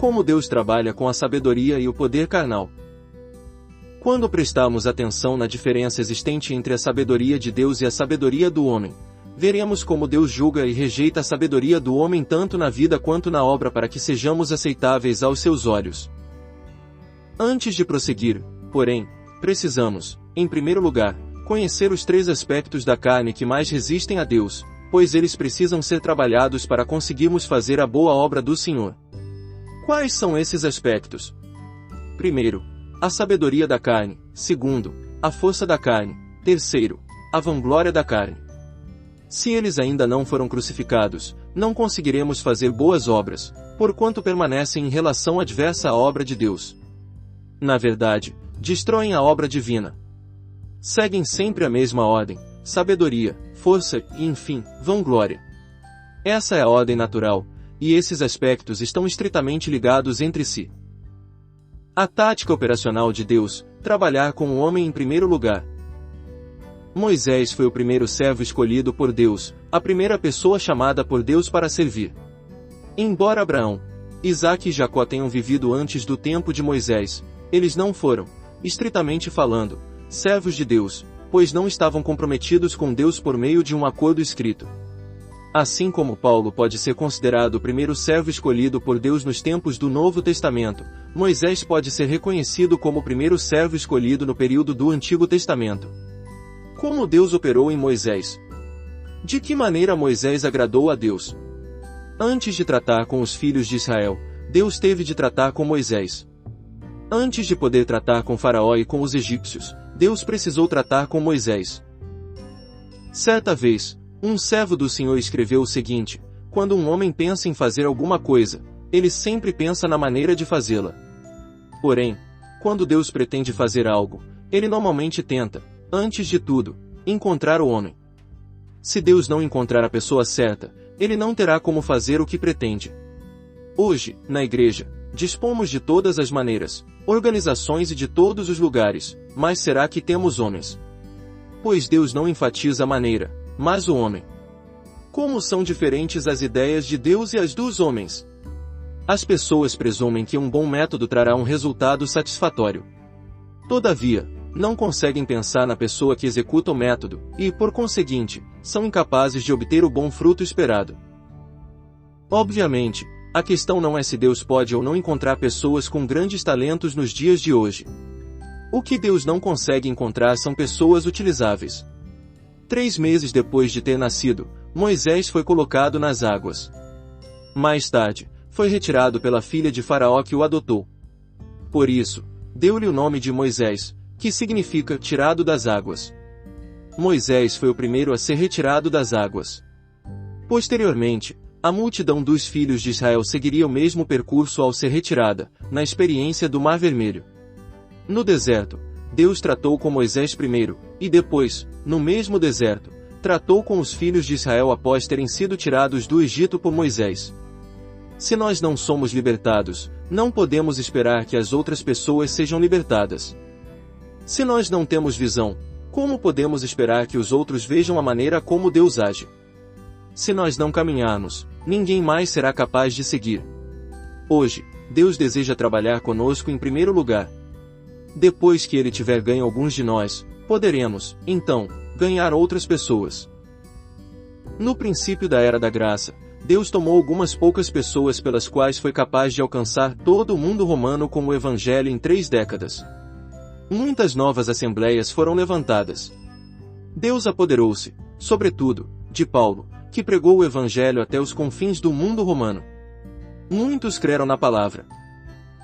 Como Deus trabalha com a sabedoria e o poder carnal. Quando prestamos atenção na diferença existente entre a sabedoria de Deus e a sabedoria do homem, veremos como Deus julga e rejeita a sabedoria do homem tanto na vida quanto na obra para que sejamos aceitáveis aos seus olhos. Antes de prosseguir, porém, precisamos, em primeiro lugar, conhecer os 3 aspectos da carne que mais resistem a Deus, pois eles precisam ser trabalhados para conseguirmos fazer a boa obra do Senhor. Quais são esses aspectos? Primeiro, a sabedoria da carne. Segundo, a força da carne. Terceiro, a vanglória da carne. Se eles ainda não foram crucificados, não conseguiremos fazer boas obras, porquanto permanecem em relação adversa à obra de Deus. Na verdade, destroem a obra divina. Seguem sempre a mesma ordem: sabedoria, força e, enfim, vanglória. Essa é a ordem natural, e esses aspectos estão estritamente ligados entre si. A tática operacional de Deus: trabalhar com o homem em primeiro lugar. Moisés foi o primeiro servo escolhido por Deus, a primeira pessoa chamada por Deus para servir. Embora Abraão, Isaque e Jacó tenham vivido antes do tempo de Moisés, eles não foram, estritamente falando, servos de Deus, pois não estavam comprometidos com Deus por meio de um acordo escrito. Assim como Paulo pode ser considerado o primeiro servo escolhido por Deus nos tempos do Novo Testamento, Moisés pode ser reconhecido como o primeiro servo escolhido no período do Antigo Testamento. Como Deus operou em Moisés? De que maneira Moisés agradou a Deus? Antes de tratar com os filhos de Israel, Deus teve de tratar com Moisés. Antes de poder tratar com Faraó e com os egípcios, Deus precisou tratar com Moisés. Certa vez, um servo do Senhor escreveu o seguinte: quando um homem pensa em fazer alguma coisa, ele sempre pensa na maneira de fazê-la. Porém, quando Deus pretende fazer algo, ele normalmente tenta, antes de tudo, encontrar o homem. Se Deus não encontrar a pessoa certa, ele não terá como fazer o que pretende. Hoje, na igreja, dispomos de todas as maneiras, organizações e de todos os lugares, mas será que temos homens? Pois Deus não enfatiza a maneira, mas o homem. Como são diferentes as ideias de Deus e as dos homens? As pessoas presumem que um bom método trará um resultado satisfatório. Todavia, não conseguem pensar na pessoa que executa o método, e, por conseguinte, são incapazes de obter o bom fruto esperado. Obviamente, a questão não é se Deus pode ou não encontrar pessoas com grandes talentos nos dias de hoje. O que Deus não consegue encontrar são pessoas utilizáveis. 3 meses depois de ter nascido, Moisés foi colocado nas águas. Mais tarde, foi retirado pela filha de Faraó que o adotou. Por isso, deu-lhe o nome de Moisés, que significa tirado das águas. Moisés foi o primeiro a ser retirado das águas. Posteriormente, a multidão dos filhos de Israel seguiria o mesmo percurso ao ser retirada, na experiência do Mar Vermelho. No deserto, Deus tratou com Moisés primeiro, e depois, no mesmo deserto, tratou com os filhos de Israel após terem sido tirados do Egito por Moisés. Se nós não somos libertados, não podemos esperar que as outras pessoas sejam libertadas. Se nós não temos visão, como podemos esperar que os outros vejam a maneira como Deus age? Se nós não caminharmos, ninguém mais será capaz de seguir. Hoje, Deus deseja trabalhar conosco em primeiro lugar. Depois que Ele tiver ganho alguns de nós, poderemos, então, ganhar outras pessoas. No princípio da Era da Graça, Deus tomou algumas poucas pessoas pelas quais foi capaz de alcançar todo o mundo romano com o Evangelho em 3 décadas. Muitas novas assembleias foram levantadas. Deus apoderou-se, sobretudo, de Paulo, que pregou o Evangelho até os confins do mundo romano. Muitos creram na palavra.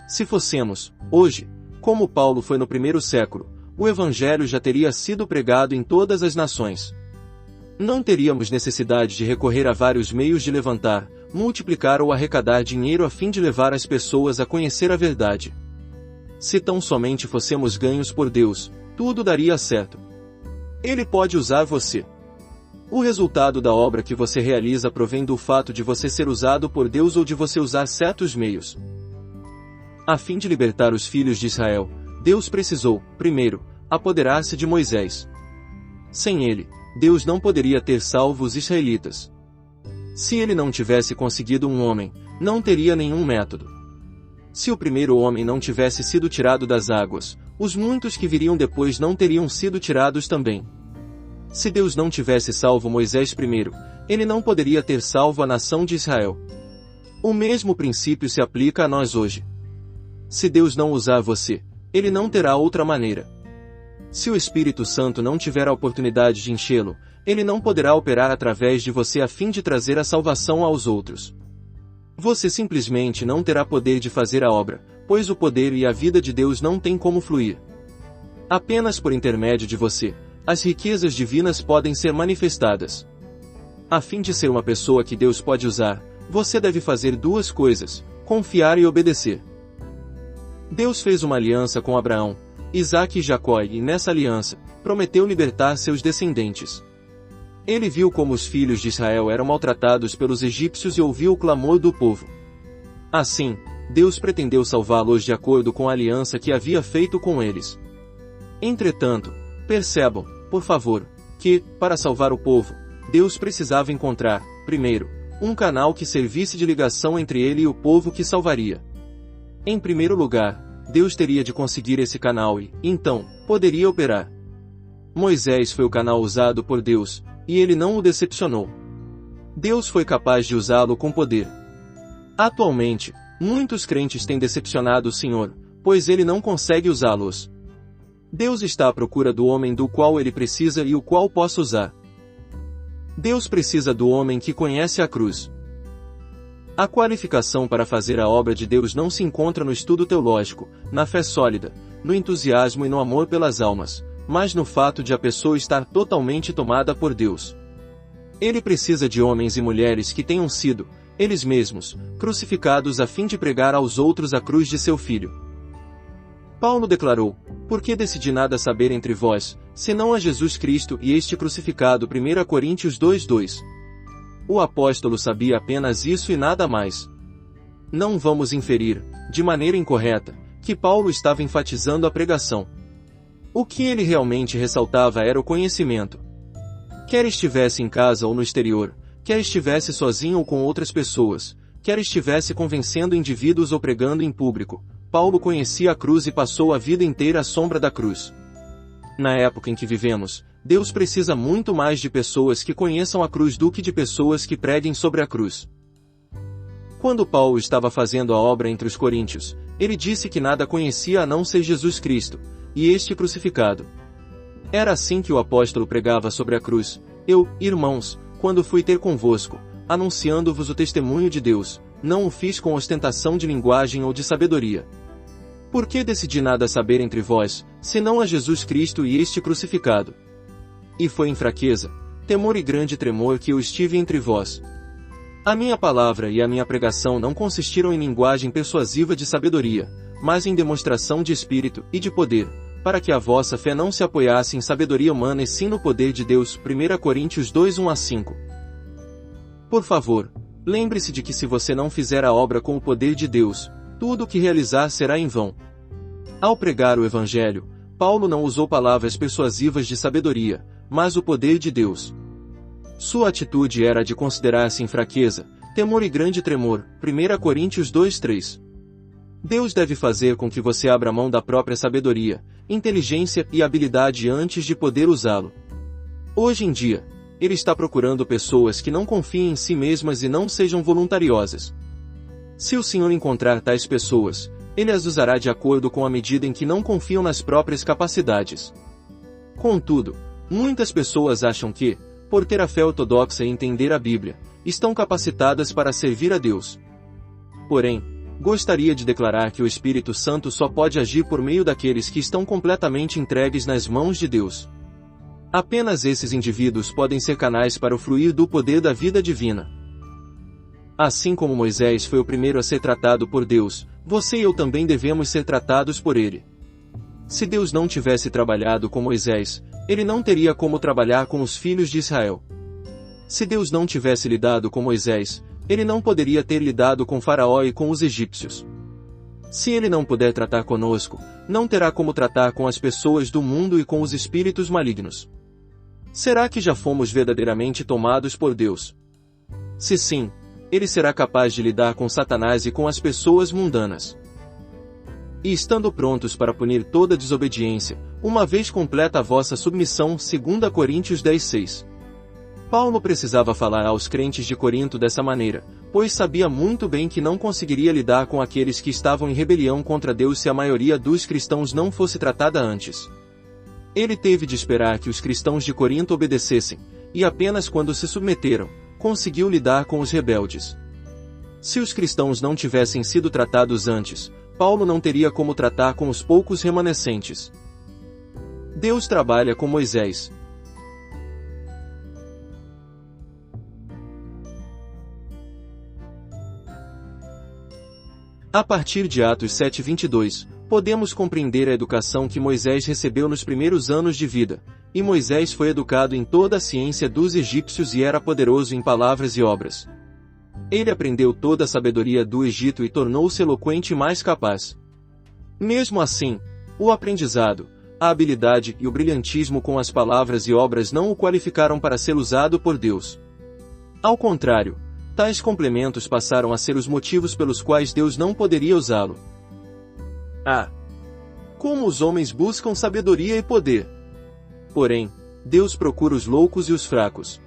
Se fossemos, hoje, como Paulo foi no primeiro século, o Evangelho já teria sido pregado em todas as nações. Não teríamos necessidade de recorrer a vários meios de levantar, multiplicar ou arrecadar dinheiro a fim de levar as pessoas a conhecer a verdade. Se tão somente fossemos ganhos por Deus, tudo daria certo. Ele pode usar você. O resultado da obra que você realiza provém do fato de você ser usado por Deus ou de você usar certos meios. A fim de libertar os filhos de Israel, Deus precisou, primeiro, apoderar-se de Moisés. Sem ele, Deus não poderia ter salvo os israelitas. Se ele não tivesse conseguido um homem, não teria nenhum método. Se o primeiro homem não tivesse sido tirado das águas, os muitos que viriam depois não teriam sido tirados também. Se Deus não tivesse salvo Moisés primeiro, ele não poderia ter salvo a nação de Israel. O mesmo princípio se aplica a nós hoje. Se Deus não usar você, ele não terá outra maneira. Se o Espírito Santo não tiver a oportunidade de enchê-lo, ele não poderá operar através de você a fim de trazer a salvação aos outros. Você simplesmente não terá poder de fazer a obra, pois o poder e a vida de Deus não têm como fluir. Apenas por intermédio de você, as riquezas divinas podem ser manifestadas. A fim de ser uma pessoa que Deus pode usar, você deve fazer duas coisas: confiar e obedecer. Deus fez uma aliança com Abraão, Isaque e Jacó e nessa aliança, prometeu libertar seus descendentes. Ele viu como os filhos de Israel eram maltratados pelos egípcios e ouviu o clamor do povo. Assim, Deus pretendeu salvá-los de acordo com a aliança que havia feito com eles. Entretanto, percebam, por favor, que, para salvar o povo, Deus precisava encontrar, primeiro, um canal que servisse de ligação entre ele e o povo que salvaria. Em primeiro lugar, Deus teria de conseguir esse canal e, então, poderia operar. Moisés foi o canal usado por Deus, e ele não o decepcionou. Deus foi capaz de usá-lo com poder. Atualmente, muitos crentes têm decepcionado o Senhor, pois ele não consegue usá-los. Deus está à procura do homem do qual ele precisa e o qual possa usar. Deus precisa do homem que conhece a cruz. A qualificação para fazer a obra de Deus não se encontra no estudo teológico, na fé sólida, no entusiasmo e no amor pelas almas, mas no fato de a pessoa estar totalmente tomada por Deus. Ele precisa de homens e mulheres que tenham sido, eles mesmos, crucificados a fim de pregar aos outros a cruz de seu Filho. Paulo declarou: "Por que decidi nada saber entre vós, senão a Jesus Cristo e este crucificado?" 1 Coríntios 2:2. O apóstolo sabia apenas isso e nada mais. Não vamos inferir, de maneira incorreta, que Paulo estava enfatizando a pregação. O que ele realmente ressaltava era o conhecimento. Quer estivesse em casa ou no exterior, quer estivesse sozinho ou com outras pessoas, quer estivesse convencendo indivíduos ou pregando em público, Paulo conhecia a cruz e passou a vida inteira à sombra da cruz. Na época em que vivemos, Deus precisa muito mais de pessoas que conheçam a cruz do que de pessoas que preguem sobre a cruz. Quando Paulo estava fazendo a obra entre os coríntios, ele disse que nada conhecia a não ser Jesus Cristo, e este crucificado. Era assim que o apóstolo pregava sobre a cruz: "Eu, irmãos, quando fui ter convosco, anunciando-vos o testemunho de Deus, não o fiz com ostentação de linguagem ou de sabedoria. Por que decidi nada saber entre vós, senão a Jesus Cristo e este crucificado? E foi em fraqueza, temor e grande tremor que eu estive entre vós. A minha palavra e a minha pregação não consistiram em linguagem persuasiva de sabedoria, mas em demonstração de espírito e de poder, para que a vossa fé não se apoiasse em sabedoria humana e sim no poder de Deus." 1 Coríntios 2:1-5. Por favor, lembre-se de que se você não fizer a obra com o poder de Deus, tudo o que realizar será em vão. Ao pregar o Evangelho, Paulo não usou palavras persuasivas de sabedoria, mas o poder de Deus. Sua atitude era de considerar-se em fraqueza, temor e grande tremor. 1 Coríntios 2:3. Deus deve fazer com que você abra mão da própria sabedoria, inteligência e habilidade antes de poder usá-lo. Hoje em dia, Ele está procurando pessoas que não confiem em si mesmas e não sejam voluntariosas. Se o Senhor encontrar tais pessoas, Ele as usará de acordo com a medida em que não confiam nas próprias capacidades. Contudo, muitas pessoas acham que, por ter a fé ortodoxa e entender a Bíblia, estão capacitadas para servir a Deus. Porém, gostaria de declarar que o Espírito Santo só pode agir por meio daqueles que estão completamente entregues nas mãos de Deus. Apenas esses indivíduos podem ser canais para o fluir do poder da vida divina. Assim como Moisés foi o primeiro a ser tratado por Deus, você e eu também devemos ser tratados por Ele. Se Deus não tivesse trabalhado com Moisés, Ele não teria como trabalhar com os filhos de Israel. Se Deus não tivesse lidado com Moisés, Ele não poderia ter lidado com Faraó e com os egípcios. Se Ele não puder tratar conosco, não terá como tratar com as pessoas do mundo e com os espíritos malignos. Será que já fomos verdadeiramente tomados por Deus? Se sim, Ele será capaz de lidar com Satanás e com as pessoas mundanas. e estando prontos para punir toda desobediência, uma vez completa a vossa submissão. 2 Coríntios 10:6. Paulo precisava falar aos crentes de Corinto dessa maneira, pois sabia muito bem que não conseguiria lidar com aqueles que estavam em rebelião contra Deus se a maioria dos cristãos não fosse tratada antes. Ele teve de esperar que os cristãos de Corinto obedecessem, e apenas quando se submeteram, conseguiu lidar com os rebeldes. Se os cristãos não tivessem sido tratados antes, Paulo não teria como tratar com os poucos remanescentes. Deus trabalha com Moisés. A partir de Atos 7:22, podemos compreender a educação que Moisés recebeu nos primeiros anos de vida, e Moisés foi educado em toda a ciência dos egípcios e era poderoso em palavras e obras. Ele aprendeu toda a sabedoria do Egito e tornou-se eloquente e mais capaz. Mesmo assim, o aprendizado, a habilidade e o brilhantismo com as palavras e obras não o qualificaram para ser usado por Deus. Ao contrário, tais complementos passaram a ser os motivos pelos quais Deus não poderia usá-lo. Como os homens buscam sabedoria e poder. Porém, Deus procura os loucos e os fracos.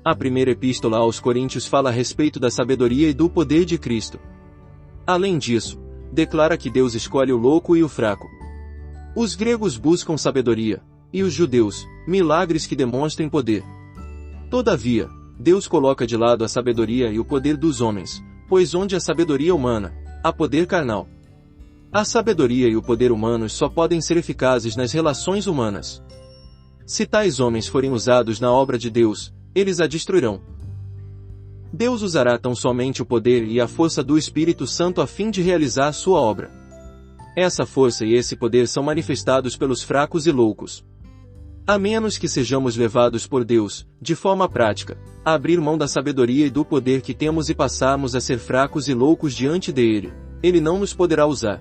A primeira epístola aos Coríntios fala a respeito da sabedoria e do poder de Cristo. Além disso, declara que Deus escolhe o louco e o fraco. Os gregos buscam sabedoria, e os judeus, milagres que demonstrem poder. Todavia, Deus coloca de lado a sabedoria e o poder dos homens, pois onde há sabedoria humana, há poder carnal. A sabedoria e o poder humanos só podem ser eficazes nas relações humanas. Se tais homens forem usados na obra de Deus, eles a destruirão. Deus usará tão somente o poder e a força do Espírito Santo a fim de realizar sua obra. Essa força e esse poder são manifestados pelos fracos e loucos. A menos que sejamos levados por Deus, de forma prática, a abrir mão da sabedoria e do poder que temos e passarmos a ser fracos e loucos diante dele, ele não nos poderá usar.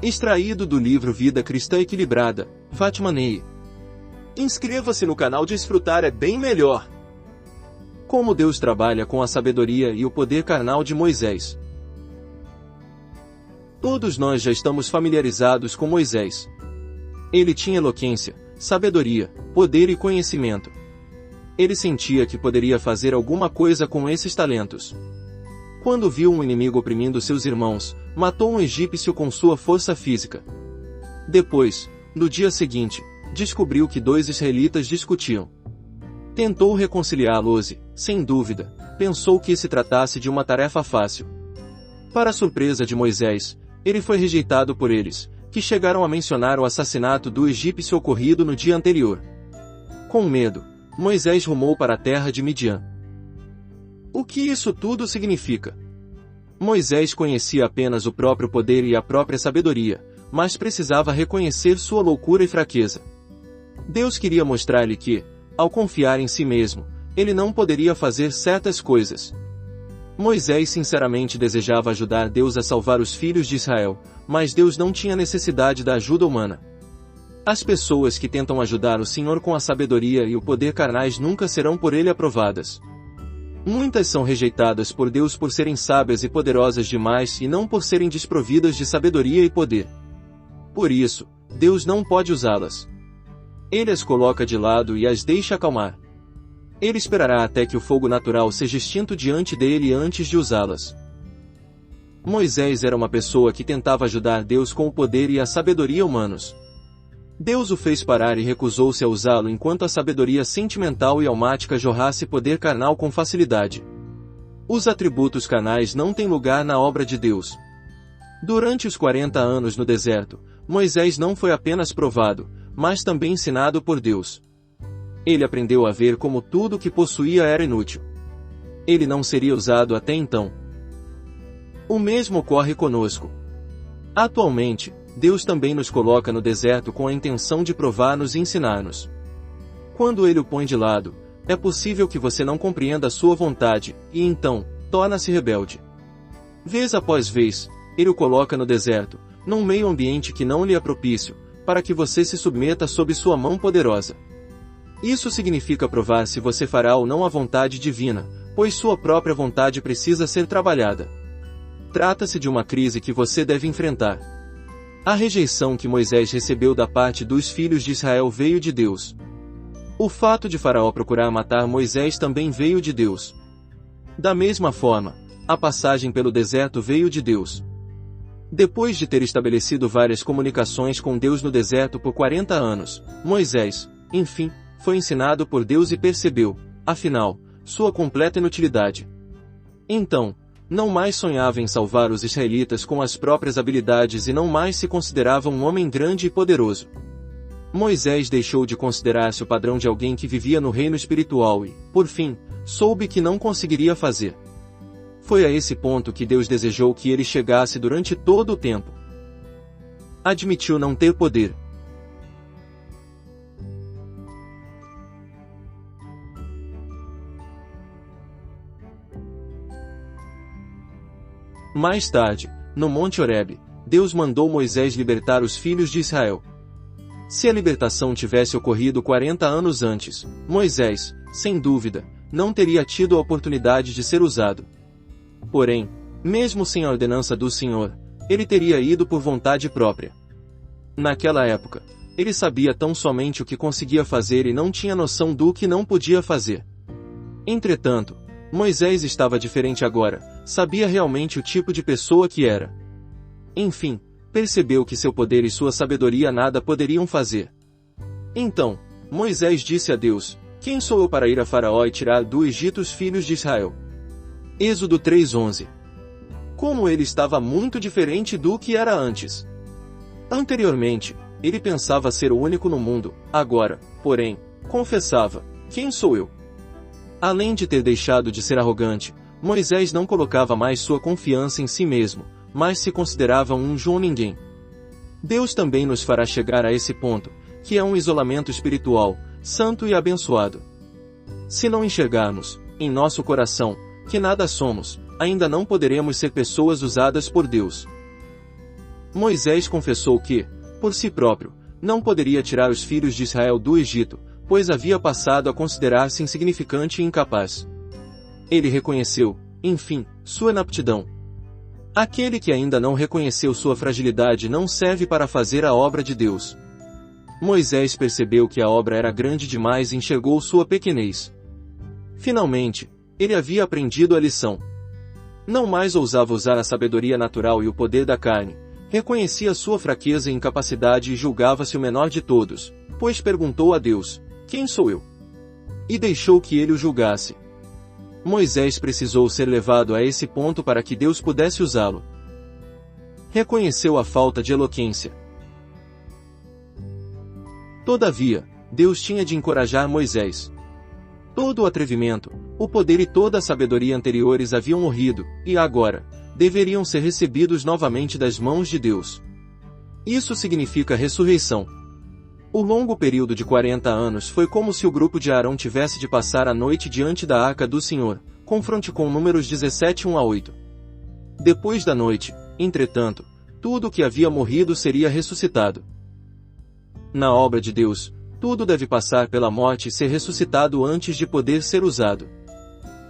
Extraído do livro Vida Cristã Equilibrada, Fátima Ney. Inscreva-se no canal Desfrutar é bem melhor. Como Deus trabalha com a sabedoria e o poder carnal de Moisés. Todos nós já estamos familiarizados com Moisés. Ele tinha eloquência, sabedoria, poder e conhecimento. Ele sentia que poderia fazer alguma coisa com esses talentos. Quando viu um inimigo oprimindo seus irmãos, matou um egípcio com sua força física. Depois, no dia seguinte, descobriu que dois israelitas discutiam. Tentou reconciliá-los e, sem dúvida, pensou que se tratasse de uma tarefa fácil. Para a surpresa de Moisés, ele foi rejeitado por eles, que chegaram a mencionar o assassinato do egípcio ocorrido no dia anterior. Com medo, Moisés rumou para a terra de Midian. O que isso tudo significa? Moisés conhecia apenas o próprio poder e a própria sabedoria, mas precisava reconhecer sua loucura e fraqueza. Deus queria mostrar-lhe que, ao confiar em si mesmo, ele não poderia fazer certas coisas. Moisés sinceramente desejava ajudar Deus a salvar os filhos de Israel, mas Deus não tinha necessidade da ajuda humana. As pessoas que tentam ajudar o Senhor com a sabedoria e o poder carnais nunca serão por ele aprovadas. Muitas são rejeitadas por Deus por serem sábias e poderosas demais e não por serem desprovidas de sabedoria e poder. Por isso, Deus não pode usá-las. Ele as coloca de lado e as deixa acalmar. Ele esperará até que o fogo natural seja extinto diante dele antes de usá-las. Moisés era uma pessoa que tentava ajudar Deus com o poder e a sabedoria humanos. Deus o fez parar e recusou-se a usá-lo enquanto a sabedoria sentimental e almática jorrasse poder carnal com facilidade. Os atributos carnais não têm lugar na obra de Deus. Durante os 40 anos no deserto, Moisés não foi apenas provado, mas também ensinado por Deus. Ele aprendeu a ver como tudo o que possuía era inútil. Ele não seria usado até então. O mesmo ocorre conosco. Atualmente, Deus também nos coloca no deserto com a intenção de provar-nos e ensinar-nos. Quando Ele o põe de lado, é possível que você não compreenda a sua vontade, e então, torna-se rebelde. Vez após vez, Ele o coloca no deserto, num meio ambiente que não lhe é propício, para que você se submeta sob sua mão poderosa. Isso significa provar se você fará ou não a vontade divina, pois sua própria vontade precisa ser trabalhada. Trata-se de uma crise que você deve enfrentar. A rejeição que Moisés recebeu da parte dos filhos de Israel veio de Deus. O fato de Faraó procurar matar Moisés também veio de Deus. Da mesma forma, a passagem pelo deserto veio de Deus. Depois de ter estabelecido várias comunicações com Deus no deserto por 40 anos, Moisés, enfim, foi ensinado por Deus e percebeu, afinal, sua completa inutilidade. Então, não mais sonhava em salvar os israelitas com as próprias habilidades e não mais se considerava um homem grande e poderoso. Moisés deixou de considerar-se o padrão de alguém que vivia no reino espiritual e, por fim, soube que não conseguiria fazer. Foi a esse ponto que Deus desejou que ele chegasse durante todo o tempo. Admitiu não ter poder. Mais tarde, no Monte Horebe, Deus mandou Moisés libertar os filhos de Israel. Se a libertação tivesse ocorrido 40 anos antes, Moisés, sem dúvida, não teria tido a oportunidade de ser usado. Porém, mesmo sem a ordenança do Senhor, ele teria ido por vontade própria. Naquela época, ele sabia tão somente o que conseguia fazer e não tinha noção do que não podia fazer. Entretanto, Moisés estava diferente agora, sabia realmente o tipo de pessoa que era. Enfim, percebeu que seu poder e sua sabedoria nada poderiam fazer. Então, Moisés disse a Deus: "Quem sou eu para ir a Faraó e tirar do Egito os filhos de Israel?" Êxodo 3:11. Como ele estava muito diferente do que era antes. Anteriormente, ele pensava ser o único no mundo, agora, porém, confessava: "Quem sou eu?" Além de ter deixado de ser arrogante, Moisés não colocava mais sua confiança em si mesmo, mas se considerava um João ninguém. Deus também nos fará chegar a esse ponto, que é um isolamento espiritual, santo e abençoado. Se não enxergarmos, em nosso coração, que nada somos, ainda não poderemos ser pessoas usadas por Deus. Moisés confessou que, por si próprio, não poderia tirar os filhos de Israel do Egito, pois havia passado a considerar-se insignificante e incapaz. Ele reconheceu, enfim, sua inaptidão. Aquele que ainda não reconheceu sua fragilidade não serve para fazer a obra de Deus. Moisés percebeu que a obra era grande demais e enxergou sua pequenez. Finalmente, ele havia aprendido a lição. Não mais ousava usar a sabedoria natural e o poder da carne, reconhecia sua fraqueza e incapacidade e julgava-se o menor de todos, pois perguntou a Deus: "Quem sou eu?" E deixou que ele o julgasse. Moisés precisou ser levado a esse ponto para que Deus pudesse usá-lo. Reconheceu a falta de eloquência. Todavia, Deus tinha de encorajar Moisés. Todo o atrevimento, o poder e toda a sabedoria anteriores haviam morrido, e agora, deveriam ser recebidos novamente das mãos de Deus. Isso significa ressurreição. O longo período de 40 anos foi como se o grupo de Arão tivesse de passar a noite diante da arca do Senhor, confronte com Números 17, 1-8. Depois da noite, entretanto, tudo o que havia morrido seria ressuscitado. Na obra de Deus, tudo deve passar pela morte e ser ressuscitado antes de poder ser usado.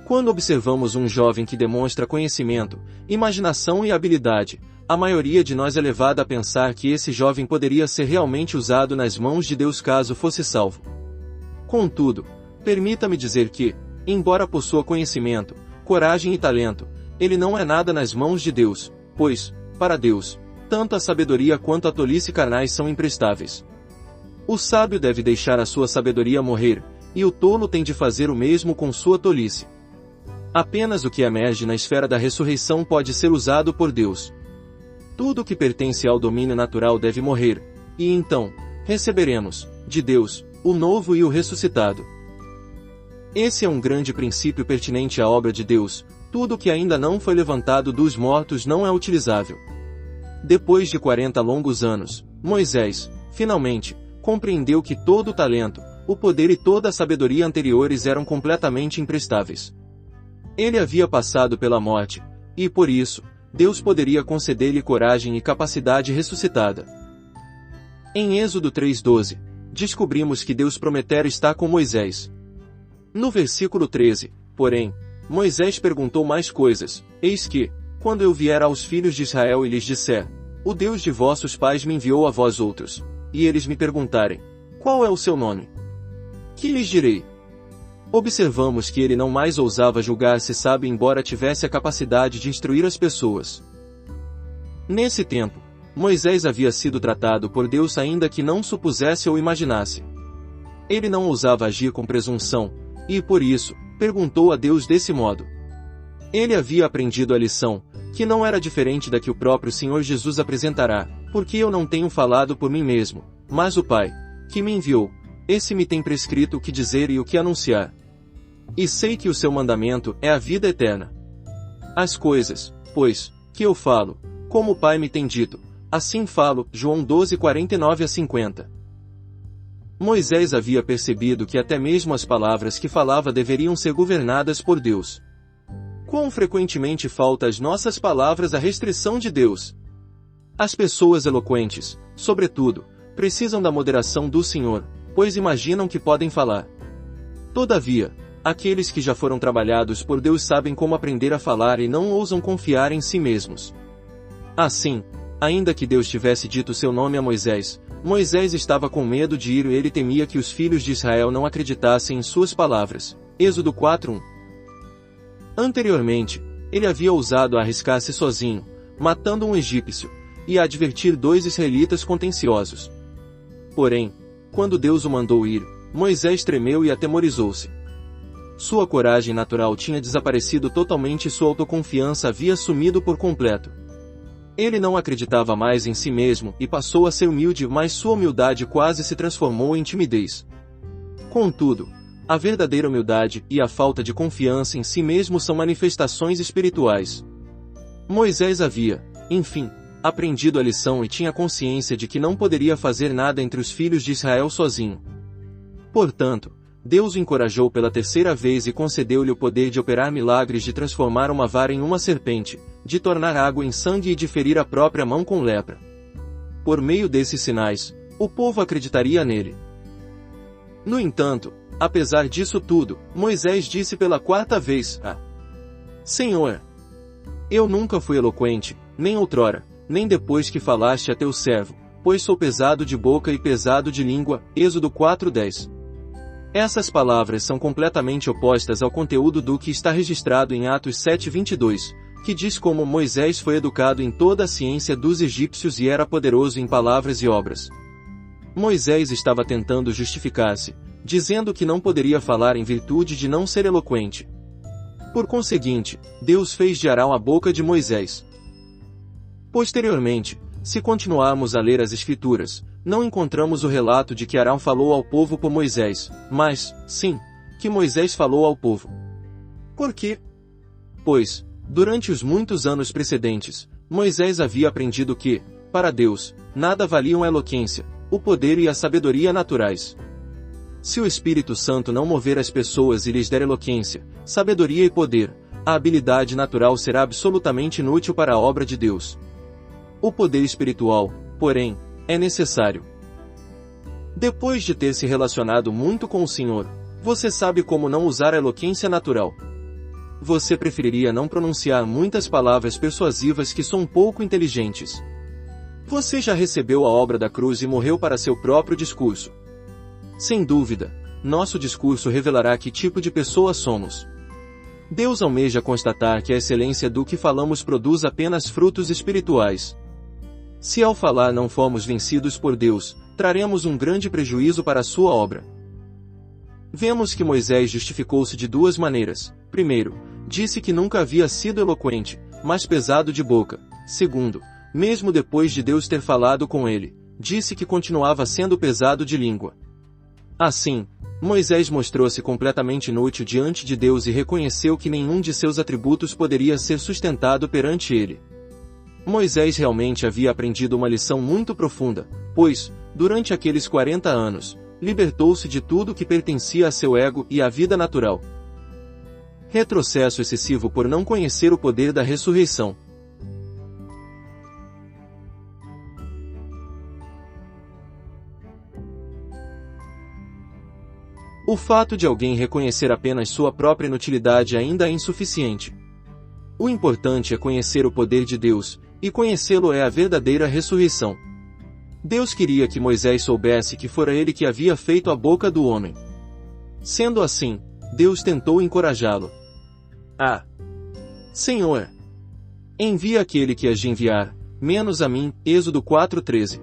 Quando observamos um jovem que demonstra conhecimento, imaginação e habilidade, a maioria de nós é levada a pensar que esse jovem poderia ser realmente usado nas mãos de Deus caso fosse salvo. Contudo, permita-me dizer que, embora possua conhecimento, coragem e talento, ele não é nada nas mãos de Deus, pois, para Deus, tanto a sabedoria quanto a tolice carnais são imprestáveis. O sábio deve deixar a sua sabedoria morrer, e o tolo tem de fazer o mesmo com sua tolice. Apenas o que emerge na esfera da ressurreição pode ser usado por Deus. Tudo o que pertence ao domínio natural deve morrer, e então, receberemos, de Deus, o novo e o ressuscitado. Esse é um grande princípio pertinente à obra de Deus: tudo o que ainda não foi levantado dos mortos não é utilizável. Depois de 40 longos anos, Moisés, finalmente, compreendeu que todo o talento, o poder e toda a sabedoria anteriores eram completamente imprestáveis. Ele havia passado pela morte, e por isso, Deus poderia conceder-lhe coragem e capacidade ressuscitada. Em Êxodo 3:12, descobrimos que Deus prometera estar com Moisés. No versículo 13, porém, Moisés perguntou mais coisas: "Eis que, quando eu vier aos filhos de Israel e lhes disser, o Deus de vossos pais me enviou a vós outros, e eles me perguntarem, qual é o seu nome? Que lhes direi? Observamos que ele não mais ousava julgar-se sábio embora tivesse a capacidade de instruir as pessoas. Nesse tempo, Moisés havia sido tratado por Deus ainda que não supusesse ou imaginasse. Ele não ousava agir com presunção, e por isso, perguntou a Deus desse modo. Ele havia aprendido a lição, que não era diferente da que o próprio Senhor Jesus apresentará, porque eu não tenho falado por mim mesmo, mas o Pai, que me enviou, esse me tem prescrito o que dizer e o que anunciar. E sei que o seu mandamento é a vida eterna. As coisas, pois, que eu falo, como o Pai me tem dito, assim falo, João 12, 49-50. Moisés havia percebido que até mesmo as palavras que falava deveriam ser governadas por Deus. Quão frequentemente falta às nossas palavras a restrição de Deus? As pessoas eloquentes, sobretudo, precisam da moderação do Senhor, pois imaginam que podem falar. Todavia, aqueles que já foram trabalhados por Deus sabem como aprender a falar e não ousam confiar em si mesmos. Assim, ainda que Deus tivesse dito seu nome a Moisés, Moisés estava com medo de ir e ele temia que os filhos de Israel não acreditassem em suas palavras. Êxodo 4:1. Anteriormente, ele havia ousado a arriscar-se sozinho, matando um egípcio, e a advertir 2 israelitas contenciosos. Porém, quando Deus o mandou ir, Moisés tremeu e atemorizou-se. Sua coragem natural tinha desaparecido totalmente e sua autoconfiança havia sumido por completo. Ele não acreditava mais em si mesmo e passou a ser humilde, mas sua humildade quase se transformou em timidez. Contudo, a verdadeira humildade e a falta de confiança em si mesmo são manifestações espirituais. Moisés havia, enfim, aprendido a lição e tinha consciência de que não poderia fazer nada entre os filhos de Israel sozinho. Portanto, Deus o encorajou pela 3ª vez e concedeu-lhe o poder de operar milagres, de transformar uma vara em uma serpente, de tornar água em sangue e de ferir a própria mão com lepra. Por meio desses sinais, o povo acreditaria nele. No entanto, apesar disso tudo, Moisés disse pela 4ª vez, Senhor, eu nunca fui eloquente, nem outrora, nem depois que falaste a teu servo, pois sou pesado de boca e pesado de língua. Êxodo 4:10. Essas palavras são completamente opostas ao conteúdo do que está registrado em Atos 7:22, que diz como Moisés foi educado em toda a ciência dos egípcios e era poderoso em palavras e obras. Moisés estava tentando justificar-se, dizendo que não poderia falar em virtude de não ser eloquente. Por conseguinte, Deus fez de Arão a boca de Moisés. Posteriormente, se continuarmos a ler as Escrituras, não encontramos o relato de que Arão falou ao povo por Moisés, mas, sim, que Moisés falou ao povo. Por quê? Pois, durante os muitos anos precedentes, Moisés havia aprendido que, para Deus, nada valiam a eloquência, o poder e a sabedoria naturais. Se o Espírito Santo não mover as pessoas e lhes der eloquência, sabedoria e poder, a habilidade natural será absolutamente inútil para a obra de Deus. O poder espiritual, porém, é necessário. Depois de ter se relacionado muito com o Senhor, você sabe como não usar a eloquência natural. Você preferiria não pronunciar muitas palavras persuasivas que são pouco inteligentes. Você já recebeu a obra da cruz e morreu para seu próprio discurso. Sem dúvida, nosso discurso revelará que tipo de pessoa somos. Deus almeja constatar que a excelência do que falamos produz apenas frutos espirituais. Se ao falar não formos vencidos por Deus, traremos um grande prejuízo para a sua obra. Vemos que Moisés justificou-se de 2 maneiras. Primeiro, disse que nunca havia sido eloquente, mas pesado de boca. Segundo, mesmo depois de Deus ter falado com ele, disse que continuava sendo pesado de língua. Assim, Moisés mostrou-se completamente inútil diante de Deus e reconheceu que nenhum de seus atributos poderia ser sustentado perante ele. Moisés realmente havia aprendido uma lição muito profunda, pois, durante aqueles 40 anos, libertou-se de tudo que pertencia a seu ego e à vida natural. Retrocesso excessivo por não conhecer o poder da ressurreição. O fato de alguém reconhecer apenas sua própria inutilidade ainda é insuficiente. O importante é conhecer o poder de Deus, e conhecê-lo é a verdadeira ressurreição. Deus queria que Moisés soubesse que fora ele que havia feito a boca do homem. Sendo assim, Deus tentou encorajá-lo. Senhor, envia aquele que has de enviar, menos a mim. Êxodo 4:13.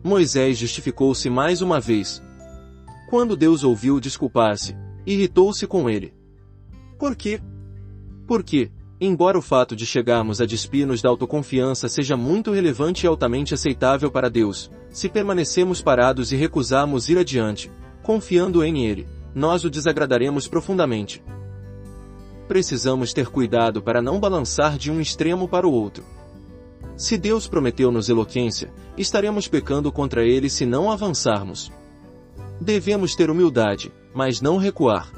Moisés justificou-se mais uma vez. Quando Deus ouviu desculpar-se, irritou-se com ele. Por quê? Porque, embora o fato de chegarmos a despir-nos da autoconfiança seja muito relevante e altamente aceitável para Deus, se permanecemos parados e recusarmos ir adiante, confiando em Ele, nós o desagradaremos profundamente. Precisamos ter cuidado para não balançar de um extremo para o outro. Se Deus prometeu-nos eloquência, estaremos pecando contra Ele se não avançarmos. Devemos ter humildade, mas não recuar.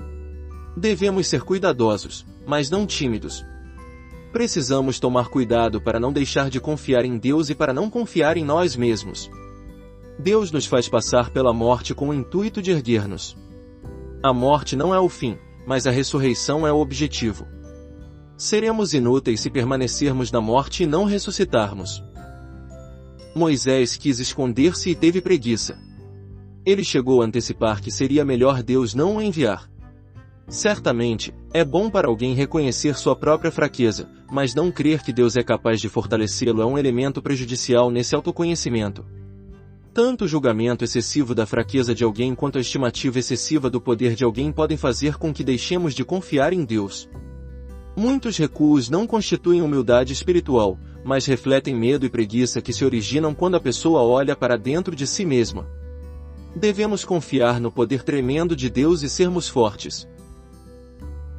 Devemos ser cuidadosos, mas não tímidos. Precisamos tomar cuidado para não deixar de confiar em Deus e para não confiar em nós mesmos. Deus nos faz passar pela morte com o intuito de erguer-nos. A morte não é o fim, mas a ressurreição é o objetivo. Seremos inúteis se permanecermos na morte e não ressuscitarmos. Moisés quis esconder-se e teve preguiça. Ele chegou a antecipar que seria melhor Deus não o enviar. Certamente, é bom para alguém reconhecer sua própria fraqueza, mas não crer que Deus é capaz de fortalecê-lo é um elemento prejudicial nesse autoconhecimento. Tanto o julgamento excessivo da fraqueza de alguém quanto a estimativa excessiva do poder de alguém podem fazer com que deixemos de confiar em Deus. Muitos recuos não constituem humildade espiritual, mas refletem medo e preguiça que se originam quando a pessoa olha para dentro de si mesma. Devemos confiar no poder tremendo de Deus e sermos fortes.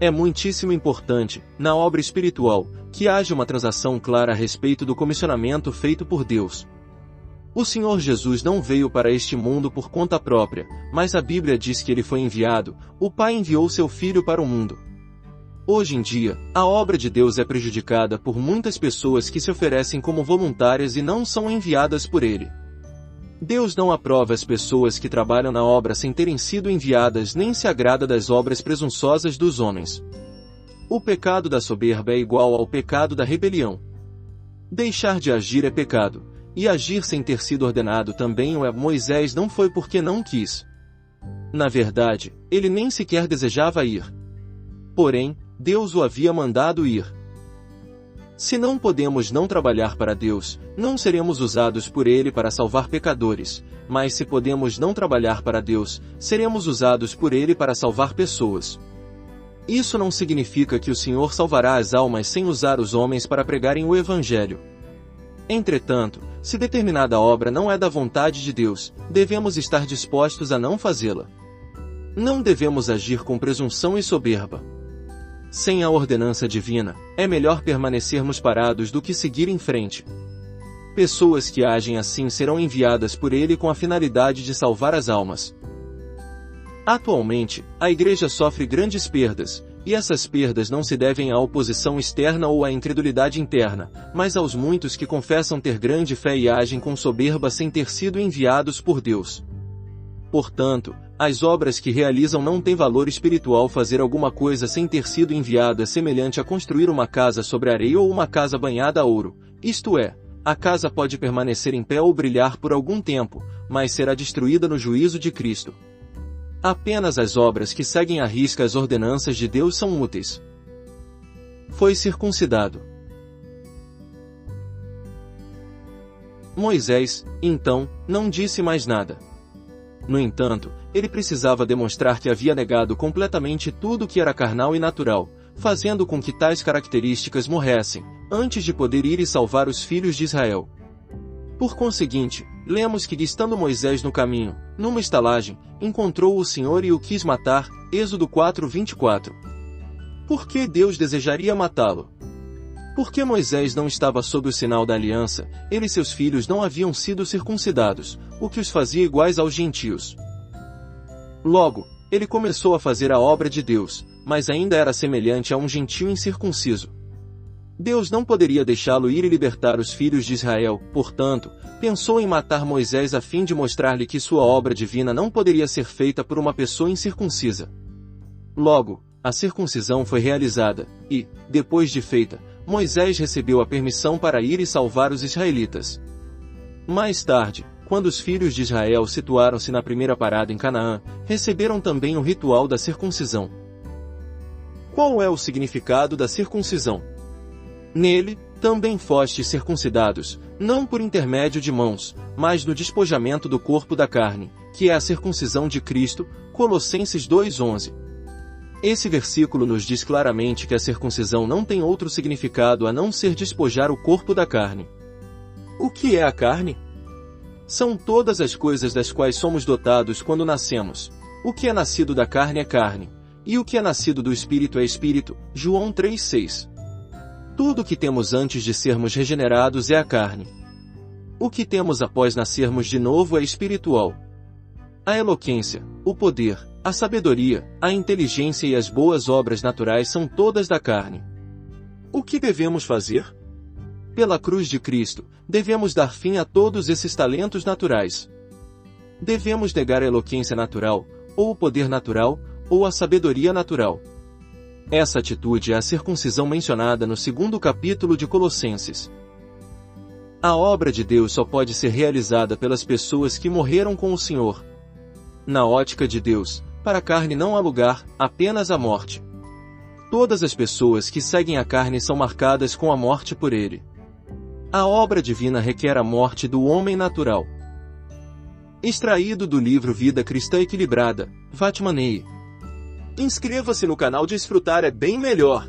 É muitíssimo importante, na obra espiritual, que haja uma transação clara a respeito do comissionamento feito por Deus. O Senhor Jesus não veio para este mundo por conta própria, mas a Bíblia diz que ele foi enviado, o Pai enviou seu Filho para o mundo. Hoje em dia, a obra de Deus é prejudicada por muitas pessoas que se oferecem como voluntárias e não são enviadas por Ele. Deus não aprova as pessoas que trabalham na obra sem terem sido enviadas nem se agrada das obras presunçosas dos homens. O pecado da soberba é igual ao pecado da rebelião. Deixar de agir é pecado. E agir sem ter sido ordenado também o é. Moisés não foi porque não quis. Na verdade, ele nem sequer desejava ir. Porém, Deus o havia mandado ir. Se não podemos não trabalhar para Deus, não seremos usados por Ele para salvar pecadores, mas se podemos não trabalhar para Deus, seremos usados por Ele para salvar pessoas. Isso não significa que o Senhor salvará as almas sem usar os homens para pregarem o Evangelho. Entretanto, se determinada obra não é da vontade de Deus, devemos estar dispostos a não fazê-la. Não devemos agir com presunção e soberba. Sem a ordenança divina, é melhor permanecermos parados do que seguir em frente. Pessoas que agem assim serão enviadas por Ele com a finalidade de salvar as almas. Atualmente, a Igreja sofre grandes perdas, e essas perdas não se devem à oposição externa ou à incredulidade interna, mas aos muitos que confessam ter grande fé e agem com soberba sem ter sido enviados por Deus. Portanto, as obras que realizam não têm valor espiritual. Fazer alguma coisa sem ter sido enviado é semelhante a construir uma casa sobre areia ou uma casa banhada a ouro, isto é, a casa pode permanecer em pé ou brilhar por algum tempo, mas será destruída no juízo de Cristo. Apenas as obras que seguem à risca as ordenanças de Deus são úteis. Foi circuncidado. Moisés, então, não disse mais nada. No entanto, ele precisava demonstrar que havia negado completamente tudo que era carnal e natural, fazendo com que tais características morressem, antes de poder ir e salvar os filhos de Israel. Por conseguinte, lemos que estando Moisés no caminho, numa estalagem, encontrou o Senhor e o quis matar, Êxodo 4:24. Por que Deus desejaria matá-lo? Porque Moisés não estava sob o sinal da aliança, ele e seus filhos não haviam sido circuncidados, o que os fazia iguais aos gentios. Logo, ele começou a fazer a obra de Deus, mas ainda era semelhante a um gentio incircunciso. Deus não poderia deixá-lo ir e libertar os filhos de Israel, portanto, pensou em matar Moisés a fim de mostrar-lhe que sua obra divina não poderia ser feita por uma pessoa incircuncisa. Logo, a circuncisão foi realizada, e, depois de feita, Moisés recebeu a permissão para ir e salvar os israelitas. Mais tarde, quando os filhos de Israel situaram-se na primeira parada em Canaã, receberam também o ritual da circuncisão. Qual é o significado da circuncisão? Nele, também fostes circuncidados, não por intermédio de mãos, mas no despojamento do corpo da carne, que é a circuncisão de Cristo, Colossenses 2:11. Esse versículo nos diz claramente que a circuncisão não tem outro significado a não ser despojar o corpo da carne. O que é a carne? São todas as coisas das quais somos dotados quando nascemos. O que é nascido da carne é carne, e o que é nascido do Espírito é Espírito, João 3:6. Tudo o que temos antes de sermos regenerados é a carne. O que temos após nascermos de novo é espiritual. A eloquência, o poder, a sabedoria, a inteligência e as boas obras naturais são todas da carne. O que devemos fazer? Pela cruz de Cristo, devemos dar fim a todos esses talentos naturais. Devemos negar a eloquência natural, ou o poder natural, ou a sabedoria natural. Essa atitude é a circuncisão mencionada no 2º capítulo de Colossenses. A obra de Deus só pode ser realizada pelas pessoas que morreram com o Senhor. Na ótica de Deus, para a carne não há lugar, apenas a morte. Todas as pessoas que seguem a carne são marcadas com a morte por ele. A obra divina requer a morte do homem natural. Extraído do livro Vida Cristã Equilibrada, Vatmanei. Inscreva-se no canal Desfrutar é bem melhor.